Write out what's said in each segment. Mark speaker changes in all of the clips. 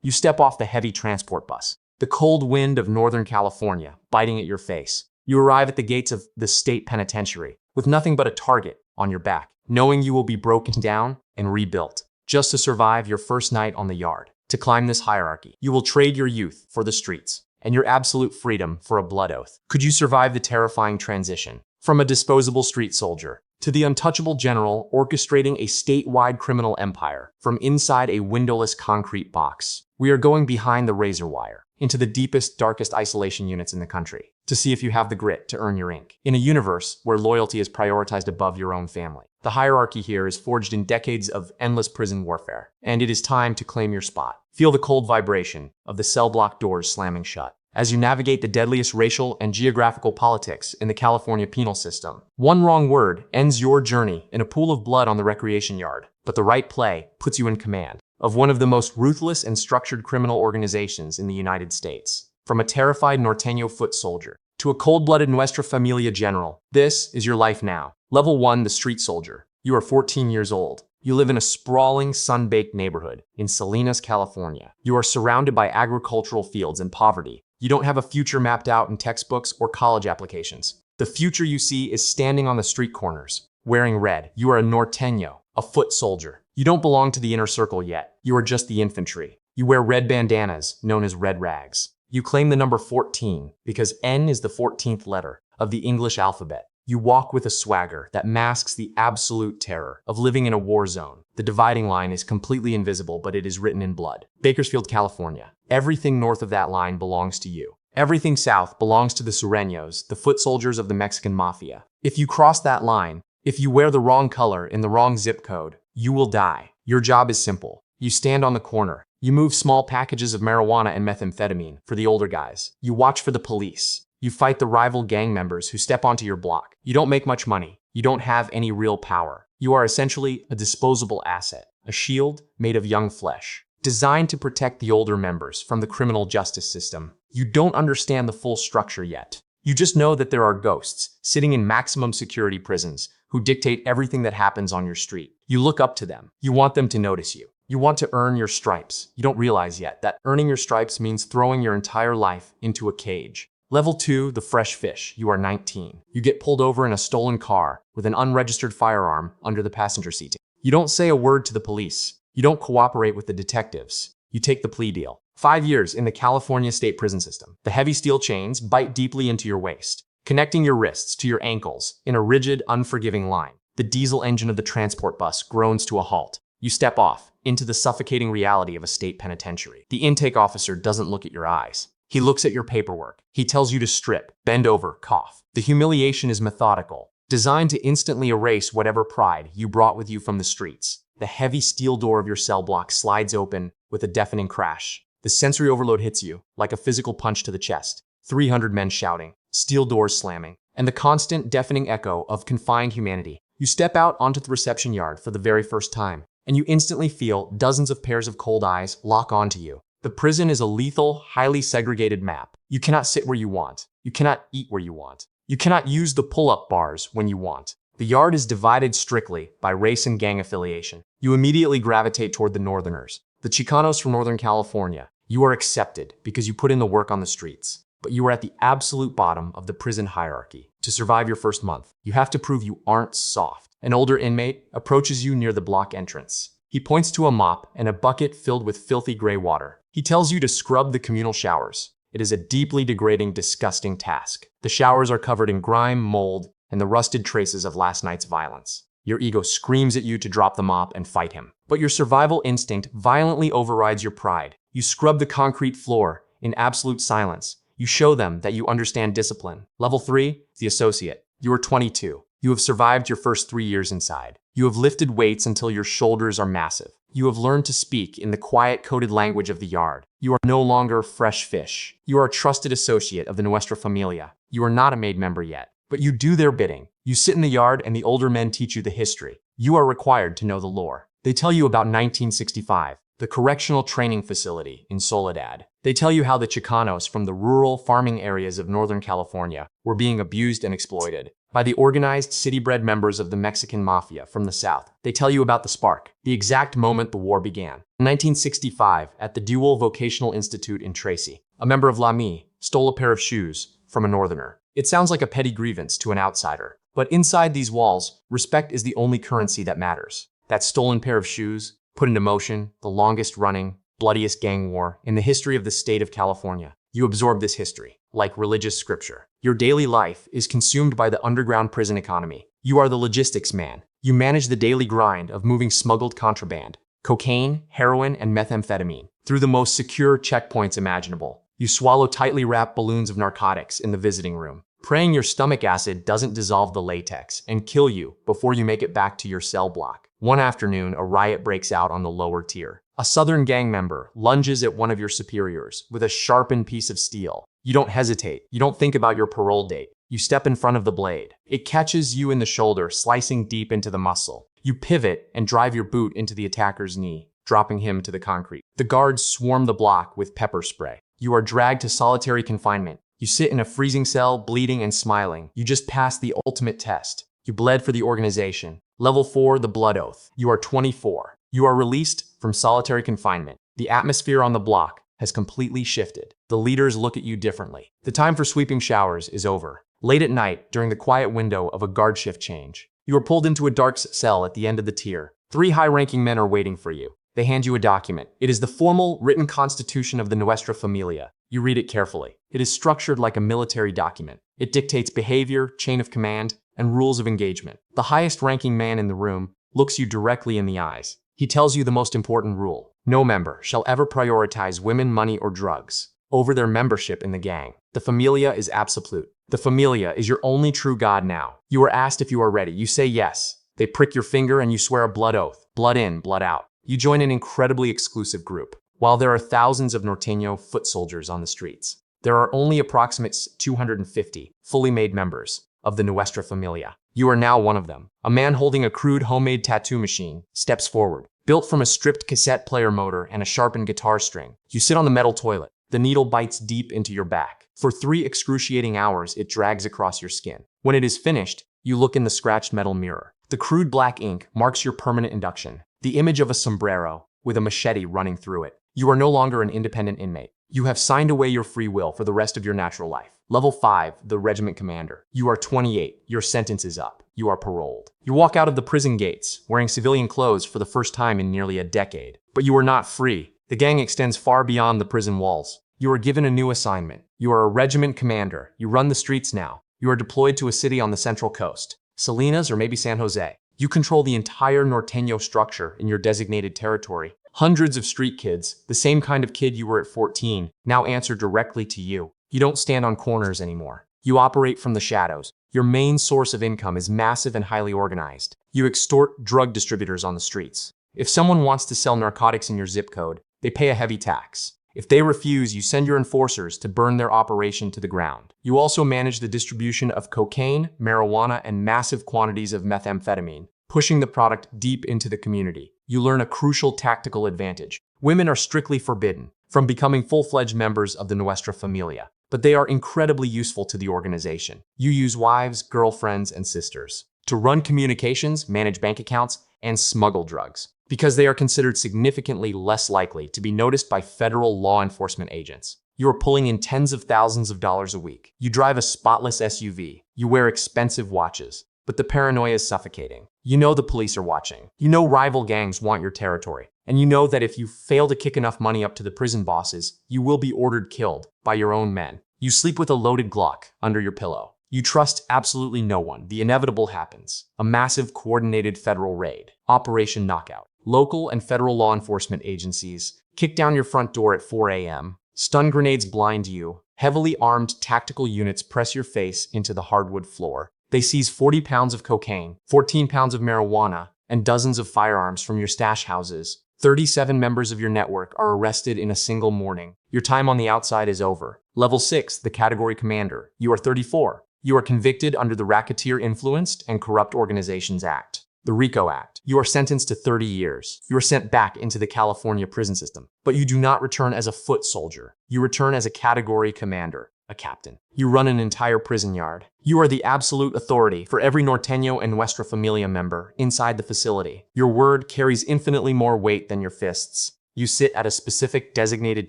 Speaker 1: You step off the heavy transport bus, the cold wind of Northern California biting at your face. You arrive at the gates of the state penitentiary with nothing but a target on your back, knowing you will be broken down and rebuilt just to survive your first night on the yard. To climb this hierarchy, you will trade your youth for the streets and your absolute freedom for a blood oath. Could you survive the terrifying transition from a disposable street soldier to the untouchable general orchestrating a statewide criminal empire from inside a windowless concrete box? We are going behind the razor wire into the deepest, darkest isolation units in the country to see if you have the grit to earn your ink. In a universe where loyalty is prioritized above your own family, the hierarchy here is forged in decades of endless prison warfare, and it is time to claim your spot. Feel the cold vibration of the cell block doors slamming shut as you navigate the deadliest racial and geographical politics in the California penal system. One wrong word ends your journey in a pool of blood on the recreation yard, but the right play puts you in command of one of the most ruthless and structured criminal organizations in the United States. From a terrified norteño foot soldier to a cold-blooded Nuestra Familia general, this is your life now. Level 1, the street soldier. You are 14 years old. You live in a sprawling, sun-baked neighborhood in Salinas, California. You are surrounded by agricultural fields and poverty. You don't have a future mapped out in textbooks or college applications. The future you see is standing on the street corners, wearing red. You are a norteño, a foot soldier. You don't belong to the inner circle yet. You are just the infantry. You wear red bandanas, known as red rags. You claim the number 14 because N is the 14th letter of the English alphabet. You walk with a swagger that masks the absolute terror of living in a war zone. The dividing line is completely invisible, but it is written in blood. Bakersfield, California. Everything north of that line belongs to you. Everything south belongs to the Sureños, the foot soldiers of the Mexican mafia. If you cross that line, if you wear the wrong color in the wrong zip code, you will die. Your job is simple. You stand on the corner. You move small packages of marijuana and methamphetamine for the older guys. You watch for the police. You fight the rival gang members who step onto your block. You don't make much money. You don't have any real power. You are essentially a disposable asset, a shield made of young flesh, designed to protect the older members from the criminal justice system. You don't understand the full structure yet. You just know that there are ghosts sitting in maximum security prisons who dictate everything that happens on your street. You look up to them. You want them to notice you. You want to earn your stripes. You don't realize yet that earning your stripes means throwing your entire life into a cage. Level 2, the fresh fish. You are 19. You get pulled over in a stolen car with an unregistered firearm under the passenger seat. You don't say a word to the police. You don't cooperate with the detectives. You take the plea deal. 5 years in the California state prison system. The heavy steel chains bite deeply into your waist, connecting your wrists to your ankles in a rigid, unforgiving line. The diesel engine of the transport bus groans to a halt. You step off into the suffocating reality of a state penitentiary. The intake officer doesn't look at your eyes. He looks at your paperwork. He tells you to strip, bend over, cough. The humiliation is methodical, designed to instantly erase whatever pride you brought with you from the streets. The heavy steel door of your cell block slides open with a deafening crash. The sensory overload hits you like a physical punch to the chest. 300 men shouting, steel doors slamming, and the constant deafening echo of confined humanity. You step out onto the reception yard for the very first time, and you instantly feel dozens of pairs of cold eyes lock onto you. The prison is a lethal, highly segregated map. You cannot sit where you want. You cannot eat where you want. You cannot use the pull-up bars when you want. The yard is divided strictly by race and gang affiliation. You immediately gravitate toward the Northerners, the Chicanos from Northern California. You are accepted because you put in the work on the streets. But you are at the absolute bottom of the prison hierarchy. To survive your first month, you have to prove you aren't soft. An older inmate approaches you near the block entrance. He points to a mop and a bucket filled with filthy gray water. He tells you to scrub the communal showers. It is a deeply degrading, disgusting task. The showers are covered in grime, mold, and the rusted traces of last night's violence. Your ego screams at you to drop the mop and fight him. But your survival instinct violently overrides your pride. You scrub the concrete floor in absolute silence. You show them that you understand discipline. Level 3, the associate. You are 22. You have survived your first 3 years inside. You have lifted weights until your shoulders are massive. You have learned to speak in the quiet coded language of the yard. You are no longer fresh fish. You are a trusted associate of the Nuestra Familia. You are not a made member yet, but you do their bidding. You sit in the yard and the older men teach you the history. You are required to know the lore. They tell you about 1965, the correctional training facility in Soledad. They tell you how the Chicanos from the rural farming areas of Northern California were being abused and exploited. by the organized, city-bred members of the Mexican mafia from the South. They tell you about the spark, the exact moment the war began. In 1965, at the Dual Vocational Institute in Tracy, a member of Lamy stole a pair of shoes from a northerner. It sounds like a petty grievance to an outsider, but inside these walls, respect is the only currency that matters. That stolen pair of shoes put into motion the longest-running, bloodiest gang war in the history of the state of California. You absorb this history, like religious scripture. Your daily life is consumed by the underground prison economy. You are the logistics man. You manage the daily grind of moving smuggled contraband, cocaine, heroin, and methamphetamine, through the most secure checkpoints imaginable. You swallow tightly wrapped balloons of narcotics in the visiting room, praying your stomach acid doesn't dissolve the latex and kill you before you make it back to your cell block. One afternoon, a riot breaks out on the lower tier. A Southern gang member lunges at one of your superiors with a sharpened piece of steel. You don't hesitate. You don't think about your parole date. You step in front of the blade. It catches you in the shoulder, slicing deep into the muscle. You pivot and drive your boot into the attacker's knee, dropping him to the concrete. The guards swarm the block with pepper spray. You are dragged to solitary confinement. You sit in a freezing cell, bleeding and smiling. You just passed the ultimate test. You bled for the organization. Level 4, the blood oath. You are 24. You are released from solitary confinement. The atmosphere on the block has completely shifted. The leaders look at you differently. The time for sweeping showers is over. Late at night, during the quiet window of a guard shift change, you are pulled into a dark cell at the end of the tier. 3 high-ranking men are waiting for you. They hand you a document. It is the formal, written constitution of the Nuestra Familia. You read it carefully. It is structured like a military document. It dictates behavior, chain of command, and rules of engagement. The highest-ranking man in the room looks you directly in the eyes. He tells you the most important rule. No member shall ever prioritize women, money, or drugs over their membership in the gang. The Familia is absolute. The Familia is your only true God now. You are asked if you are ready. You say yes. They prick your finger and you swear a blood oath. Blood in, blood out. You join an incredibly exclusive group. While there are thousands of Norteño foot soldiers on the streets, there are only approximately 250 fully made members of the Nuestra Familia. You are now one of them. A man holding a crude homemade tattoo machine steps forward. Built from a stripped cassette player motor and a sharpened guitar string, you sit on the metal toilet. The needle bites deep into your back. For 3 excruciating hours, it drags across your skin. When it is finished, you look in the scratched metal mirror. The crude black ink marks your permanent induction. The image of a sombrero with a machete running through it. You are no longer an independent inmate. You have signed away your free will for the rest of your natural life. Level 5, the regiment commander. You are 28. Your sentence is up. You are paroled. You walk out of the prison gates, wearing civilian clothes for the first time in nearly a decade. But you are not free. The gang extends far beyond the prison walls. You are given a new assignment. You are a regiment commander. You run the streets now. You are deployed to a city on the Central Coast, Salinas or maybe San Jose. You control the entire Norteño structure in your designated territory. Hundreds of street kids, the same kind of kid you were at 14, now answer directly to you. You don't stand on corners anymore. You operate from the shadows. Your main source of income is massive and highly organized. You extort drug distributors on the streets. If someone wants to sell narcotics in your zip code, they pay a heavy tax. If they refuse, you send your enforcers to burn their operation to the ground. You also manage the distribution of cocaine, marijuana, and massive quantities of methamphetamine, pushing the product deep into the community. You learn a crucial tactical advantage. Women are strictly forbidden from becoming full-fledged members of the Nuestra Familia, but they are incredibly useful to the organization. You use wives, girlfriends, and sisters to run communications, manage bank accounts, and smuggle drugs, because they are considered significantly less likely to be noticed by federal law enforcement agents. You are pulling in tens of thousands of dollars a week. You drive a spotless SUV. You wear expensive watches. But the paranoia is suffocating. You know the police are watching. You know rival gangs want your territory. And you know that if you fail to kick enough money up to the prison bosses, you will be ordered killed by your own men. You sleep with a loaded Glock under your pillow. You trust absolutely no one. The inevitable happens. A massive coordinated federal raid. Operation Knockout. Local and federal law enforcement agencies kick down your front door at 4 a.m. Stun grenades blind you. Heavily armed tactical units press your face into the hardwood floor. They seize 40 pounds of cocaine, 14 pounds of marijuana, and dozens of firearms from your stash houses. 37 members of your network are arrested in a single morning. Your time on the outside is over. Level 6, the category commander. You are 34. You are convicted under the Racketeer Influenced and Corrupt Organizations Act, the RICO Act. You are sentenced to 30 years. You are sent back into the California prison system. But you do not return as a foot soldier. You return as a category commander. a captain. You run an entire prison yard. You are the absolute authority for every Norteño and Nuestra Familia member inside the facility. Your word carries infinitely more weight than your fists. You sit at a specific designated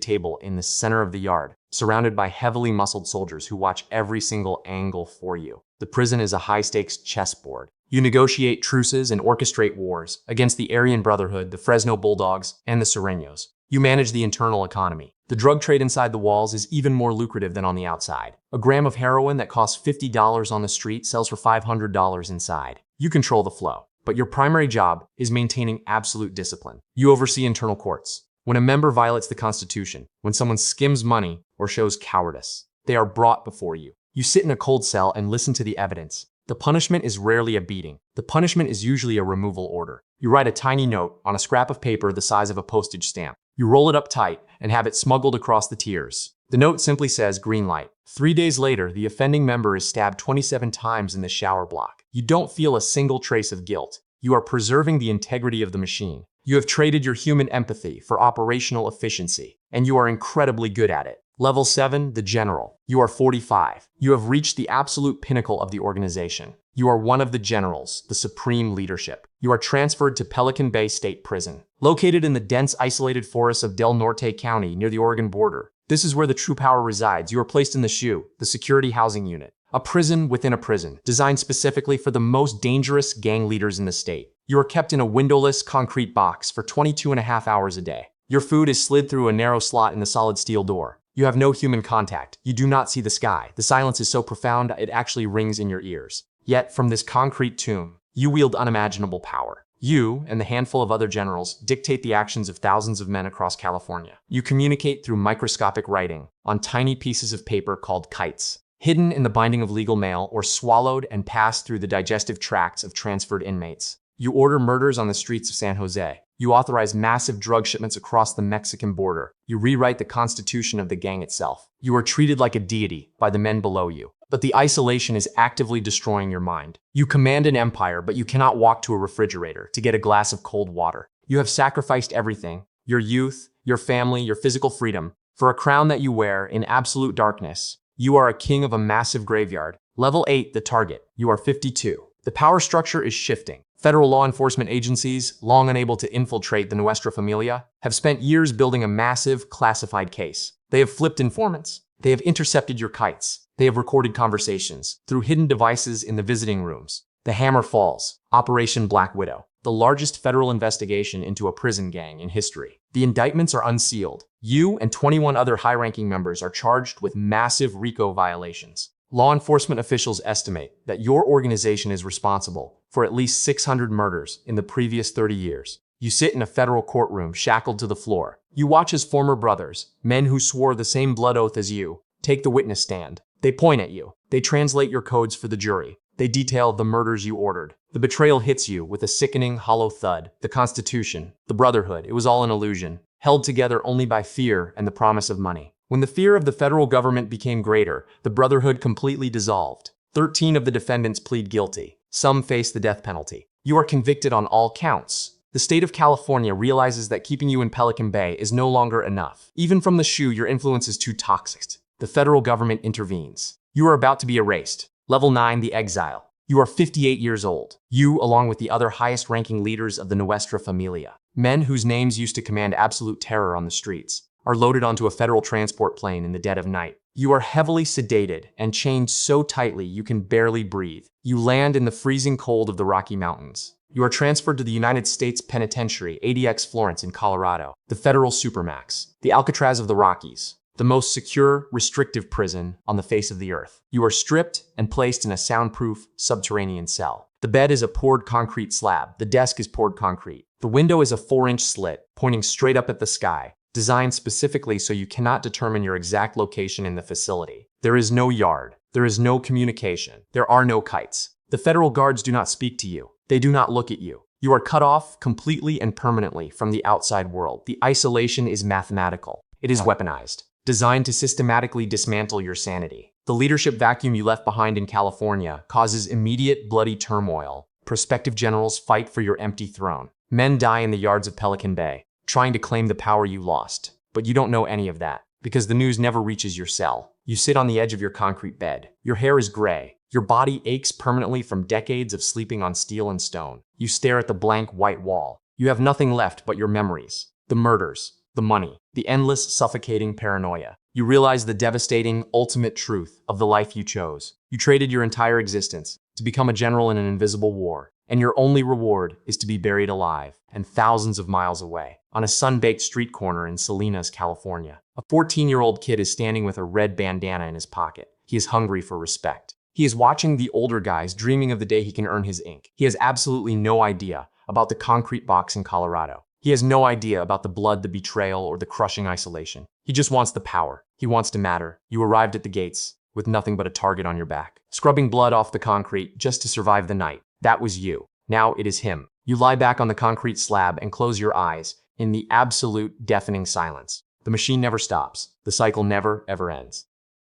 Speaker 1: table in the center of the yard, surrounded by heavily muscled soldiers who watch every single angle for you. The prison is a high-stakes chessboard. You negotiate truces and orchestrate wars against the Aryan Brotherhood, the Fresno Bulldogs, and the Sureños. You manage the internal economy. The drug trade inside the walls is even more lucrative than on the outside. A gram of heroin that costs $50 on the street sells for $500 inside. You control the flow, but your primary job is maintaining absolute discipline. You oversee internal courts. When a member violates the Constitution, when someone skims money or shows cowardice, they are brought before you. You sit in a cold cell and listen to the evidence. The punishment is rarely a beating. The punishment is usually a removal order. You write a tiny note on a scrap of paper the size of a postage stamp. You roll it up tight and have it smuggled across the tiers. The note simply says green light. 3 days later, the offending member is stabbed 27 times in the shower block. You don't feel a single trace of guilt. You are preserving the integrity of the machine. You have traded your human empathy for operational efficiency, and you are incredibly good at it. Level 7, the General. You are 45. You have reached the absolute pinnacle of the organization. You are one of the generals, the supreme leadership. You are transferred to Pelican Bay State Prison, located in the dense, isolated forests of Del Norte County near the Oregon border. This is where the true power resides. You are placed in the SHU, the Security Housing Unit, a prison within a prison, designed specifically for the most dangerous gang leaders in the state. You are kept in a windowless concrete box for 22.5 hours a day. Your food is slid through a narrow slot in the solid steel door. You have no human contact. You do not see the sky. The silence is so profound it actually rings in your ears. Yet, from this concrete tomb, you wield unimaginable power. You, and the handful of other generals, dictate the actions of thousands of men across California. You communicate through microscopic writing on tiny pieces of paper called kites, hidden in the binding of legal mail or swallowed and passed through the digestive tracts of transferred inmates. You order murders on the streets of San Jose. You authorize massive drug shipments across the Mexican border. You rewrite the constitution of the gang itself. You are treated like a deity by the men below you. But the isolation is actively destroying your mind. You command an empire, but you cannot walk to a refrigerator to get a glass of cold water. You have sacrificed everything, your youth, your family, your physical freedom, for a crown that you wear in absolute darkness. You are a king of a massive graveyard. Level 8, the target. You are 52. The power structure is shifting. Federal law enforcement agencies, long unable to infiltrate the Nuestra Familia, have spent years building a massive, classified case. They have flipped informants. They have intercepted your kites. They have recorded conversations through hidden devices in the visiting rooms. The hammer falls. Operation Black Widow, the largest federal investigation into a prison gang in history. The indictments are unsealed. You and 21 other high-ranking members are charged with massive RICO violations. Law enforcement officials estimate that your organization is responsible for at least 600 murders in the previous 30 years. You sit in a federal courtroom shackled to the floor. You watch as former brothers, men who swore the same blood oath as you, take the witness stand. They point at you. They translate your codes for the jury. They detail the murders you ordered. The betrayal hits you with a sickening, hollow thud. The Constitution, the Brotherhood, it was all an illusion, held together only by fear and the promise of money. When the fear of the federal government became greater, the Brotherhood completely dissolved. 13 of the defendants plead guilty. Some face the death penalty. You are convicted on all counts. The state of California realizes that keeping you in Pelican Bay is no longer enough. Even from the SHU, your influence is too toxic. The federal government intervenes. You are about to be erased. Level 9, the Exile. You are 58 years old. You, along with the other highest-ranking leaders of the Nuestra Familia, men whose names used to command absolute terror on the streets, are loaded onto a federal transport plane in the dead of night. You are heavily sedated and chained so tightly you can barely breathe. You land in the freezing cold of the Rocky Mountains. You are transferred to the United States Penitentiary, ADX Florence in Colorado, the federal Supermax, the Alcatraz of the Rockies, the most secure, restrictive prison on the face of the earth. You are stripped and placed in a soundproof, subterranean cell. The bed is a poured concrete slab. The desk is poured concrete. The window is a 4-inch slit, pointing straight up at the sky, designed specifically so you cannot determine your exact location in the facility. There is no yard. There is no communication. There are no kites. The federal guards do not speak to you. They do not look at you. You are cut off completely and permanently from the outside world. The isolation is mathematical. It is weaponized, designed to systematically dismantle your sanity. The leadership vacuum you left behind in California causes immediate bloody turmoil. Prospective generals fight for your empty throne. Men die in the yards of Pelican Bay, trying to claim the power you lost. But you don't know any of that. because the news never reaches your cell. You sit on the edge of your concrete bed. Your hair is gray. Your body aches permanently from decades of sleeping on steel and stone. You stare at the blank white wall. You have nothing left but your memories, the murders, the money, the endless, suffocating paranoia. You realize the devastating, ultimate truth of the life you chose. You traded your entire existence to become a general in an invisible war, and your only reward is to be buried alive and thousands of miles away on a sun-baked street corner in Salinas, California. A 14-year-old kid is standing with a red bandana in his pocket. He is hungry for respect. He is watching the older guys, dreaming of the day he can earn his ink. He has absolutely no idea about the concrete box in Colorado. He has no idea about the blood, the betrayal, or the crushing isolation. He just wants the power. He wants to matter. You arrived at the gates with nothing but a target on your back, scrubbing blood off the concrete just to survive the night. That was you. Now it is him. You lie back on the concrete slab and close your eyes in the absolute deafening silence. The machine never stops. The cycle never, ever ends.